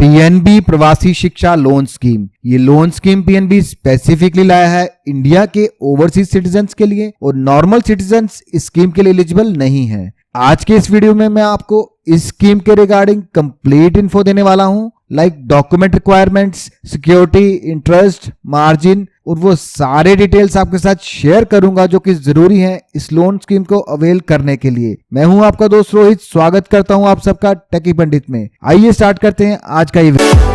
PNB प्रवासी शिक्षा loan scheme. ये लोन स्कीम पीएनबी स्पेसिफिकली लाया है इंडिया के ओवरसीज सिटीजन्स के लिए और नॉर्मल सिटीजन्स इस स्कीम के लिए एलिजिबल नहीं है। आज के इस वीडियो में मैं आपको इस स्कीम के रिगार्डिंग कंप्लीट इन्फो देने वाला हूं, like document requirements, security, interest, margin और वो सारे डिटेल्स आपके साथ शेयर करूंगा जो कि जरूरी है इस लोन स्कीम को अवेल करने के लिए। मैं हूं आपका दोस्त रोहित, स्वागत करता हूं आप सबका टेकी पंडित में। आइए स्टार्ट करते हैं आज का ये वीडियो।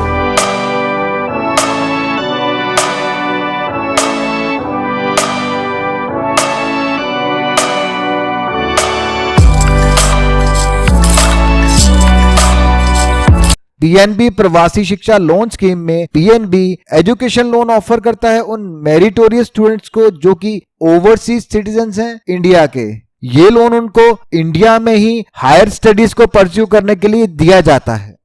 पीएनबी प्रवासी शिक्षा लोन स्कीम में पीएनबी एजुकेशन लोन ऑफर करता है उन मेरिटोरियस स्टूडेंट्स को जो कि ओवरसीज सिटीजन्स हैं इंडिया के। ये लोन उनको इंडिया में ही हायर स्टडीज को परस्यू करने के लिए दिया जाता है।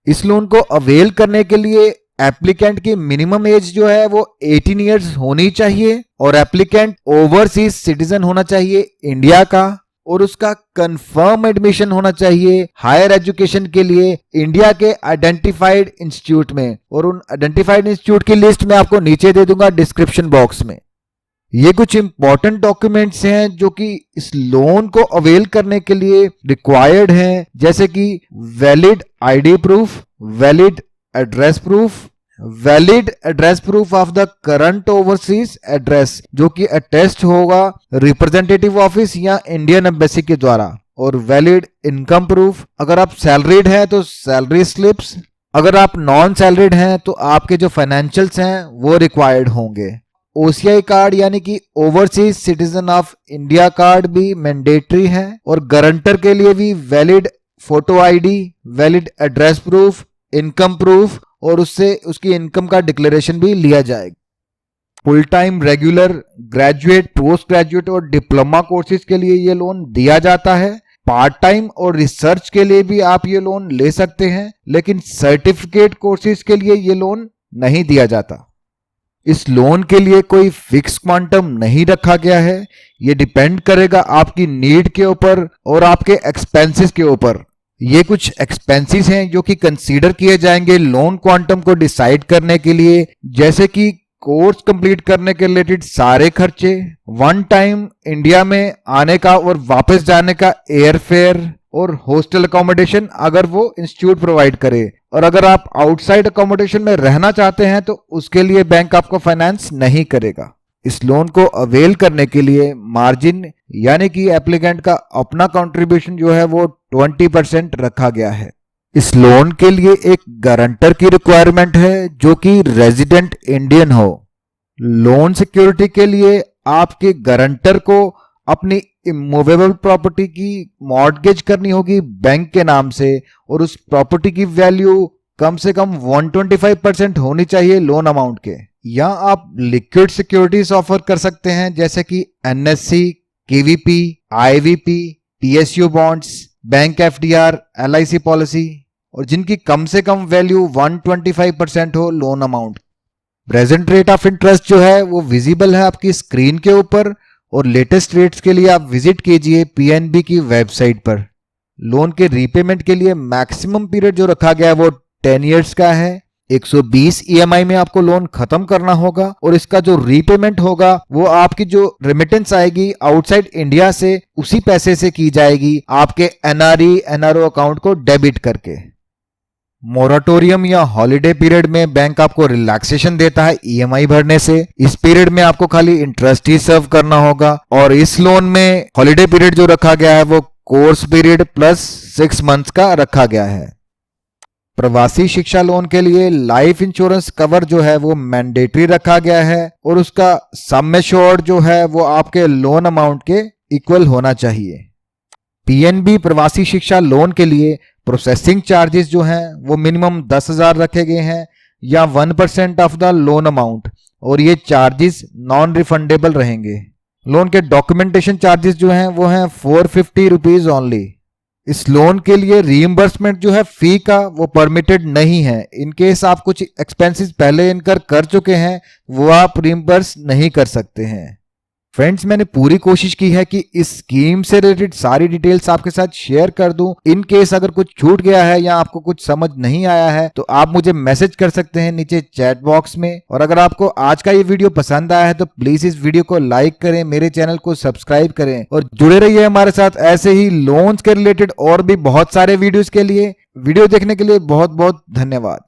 इस लोन को अवेल करने के लिए एप्लीकेंट की मिनिमम एज जो है वो 18 इयर्स होनी चाहिए और एप्लीकेंट ओवरसीज सिटीजन होना चाहिए इंडिया का और उसका कंफर्म एडमिशन होना चाहिए हायर एजुकेशन के लिए इंडिया के आइडेंटिफाइड इंस्टीट्यूट में, और उन आइडेंटिफाइड इंस्टीट्यूट की लिस्ट मैं आपको नीचे दे दूंगा डिस्क्रिप्शन बॉक्स में। ये कुछ इंपॉर्टेंट डॉक्यूमेंट्स हैं जो कि इस लोन को अवेल करने के लिए रिक्वायर्ड हैं, जैसे कि valid ID proof, valid address proof, valid address proof of the current overseas address जो कि अटेस्ट होगा रिप्रेजेंटेटिव ऑफिस या इंडियन एम्बेसी के द्वारा, और वैलिड इनकम प्रूफ। अगर आप सैलरीड हैं तो सैलरी स्लिप्स, अगर आप नॉन सैलरीड हैं तो आपके जो फाइनेंशियल्स हैं वो रिक्वायर्ड होंगे। ओसीआई कार्ड यानी कि overseas citizen of India card भी मैंडेटरी है, और गारंटर के लिए भी valid photo ID, valid address proof, income proof और उससे उसकी इनकम का डिक्लेरेशन भी लिया जाएगा। Full time, regular, graduate, post graduate और डिप्लोमा कोर्सेज के लिए ये लोन दिया जाता है। पार्ट टाइम और रिसर्च के लिए भी आप ये लोन ले सकते हैं, लेकिन सर्टिफिकेट कोर्सेज के लिए ये लोन नहीं दिया जाता। इस लोन के लिए कोई फिक्स क्वांटम नहीं रखा गया है, ये डिपेंड करेगा आपकी नीड के ऊपर और आपके एक्सपेंसेस के ऊपर। ये कुछ एक्सपेंसेस हैं जो कि कंसीडर किए जाएंगे लोन क्वांटम को डिसाइड करने के लिए, जैसे कि कोर्स कंप्लीट करने के रिलेटेड सारे खर्चे, वन टाइम इंडिया में आने का और वापस जाने का एयर फेयर और हॉस्टल अकोमोडेशन अगर वो इंस्टीट्यूट प्रोवाइड करे, और अगर आप आउटसाइड अकोमोडेशन में रहना चाहते हैं तो उसके लिए बैंक आपको फाइनेंस नहीं करेगा। इस लोन को अवेल करने के लिए मार्जिन यानी कि एप्लीकेंट का अपना कंट्रीब्यूशन जो है वो 20% रखा गया है। इस लोन के लिए एक गारंटर की रिक्वायरमेंट है जो कि रेजिडेंट इंडियन हो। लोन सिक्योरिटी के लिए आपके गारंटर को अपनी इमूवेबल प्रॉपर्टी की मॉर्टगेज करनी होगी बैंक के नाम से, और उस प्रॉपर्टी की वैल्यू कम से कम 125% होनी चाहिए लोन अमाउंट के। या आप लिक्विड सिक्योरिटीज ऑफर कर सकते हैं जैसे कि NSC, KVP, IVP, PSU bonds, bank FDR, LIC policy, और जिनकी कम से कम वैल्यू 125% हो loan amount. Present rate of interest जो है वो विजिबल है आपकी स्क्रीन के ऊपर, और लेटेस्ट रेट्स के लिए आप विजिट कीजिए पीएनबी की वेबसाइट पर। लोन के रीपेमेंट के लिए मैक्सिमम पीरियड जो रखा गया है वो 10 इयर्स का है। 120 ईएमआई में आपको लोन खत्म करना होगा, और इसका जो रीपेमेंट होगा वो आपकी जो रेमिटेंस आएगी आउटसाइड इंडिया से उसी पैसे से की जाएगी आपके एनआरई एनआरओ अकाउंट को डेबिट करके। मोराटोरियम या हॉलिडे पीरियड में बैंक आपको रिलैक्सेशन देता है ईएमआई भरने से। इस पीरियड में आपको खाली इंटरेस्ट ही सर्व करना होगा, और इस लोन में हॉलिडे पीरियड जो रखा गया है वो कोर्स पीरियड प्लस 6 मंथ्स का रखा गया है। प्रवासी शिक्षा लोन के लिए लाइफ इंश्योरेंस कवर जो है वो मैंडेटरी रखा गया है, और उसका सम एश्योर्ड जो है वो आपके लोन अमाउंट के इक्वल होना चाहिए। पीएनबी प्रवासी शिक्षा लोन के लिए प्रोसेसिंग चार्जेस जो हैं वो मिनिमम 10,000 रखे गए हैं या 1% ऑफ द लोन अमाउंट, और ये चार्जेस नॉन रिफंडेबल रहेंगे। लोन के डॉक्यूमेंटेशन चार्जेस जो हैं वो हैं 450 रुपीज ओनली। इस लोन के लिए रीइंबर्समेंट जो है फी का वो परमिटेड नहीं है। इन केस आप कुछ एक्सपेंसेस पहले इनकर कर चुके हैं वो आप रीइंबर्स नहीं कर सकते हैं। फ्रेंड्स, मैंने पूरी कोशिश की है कि इस स्कीम से रिलेटेड सारी डिटेल्स आपके साथ शेयर कर दूं। इन केस अगर कुछ छूट गया है या आपको कुछ समझ नहीं आया है तो आप मुझे मैसेज कर सकते हैं नीचे चैट बॉक्स में। और अगर आपको आज का ये वीडियो पसंद आया है तो प्लीज इस वीडियो को लाइक करें, मेरे चैनल को सब्सक्राइब करें और जुड़े रहिए हमारे साथ ऐसे ही लोन्स के रिलेटेड और भी बहुत सारे वीडियोस के लिए। वीडियो देखने के लिए बहुत बहुत धन्यवाद।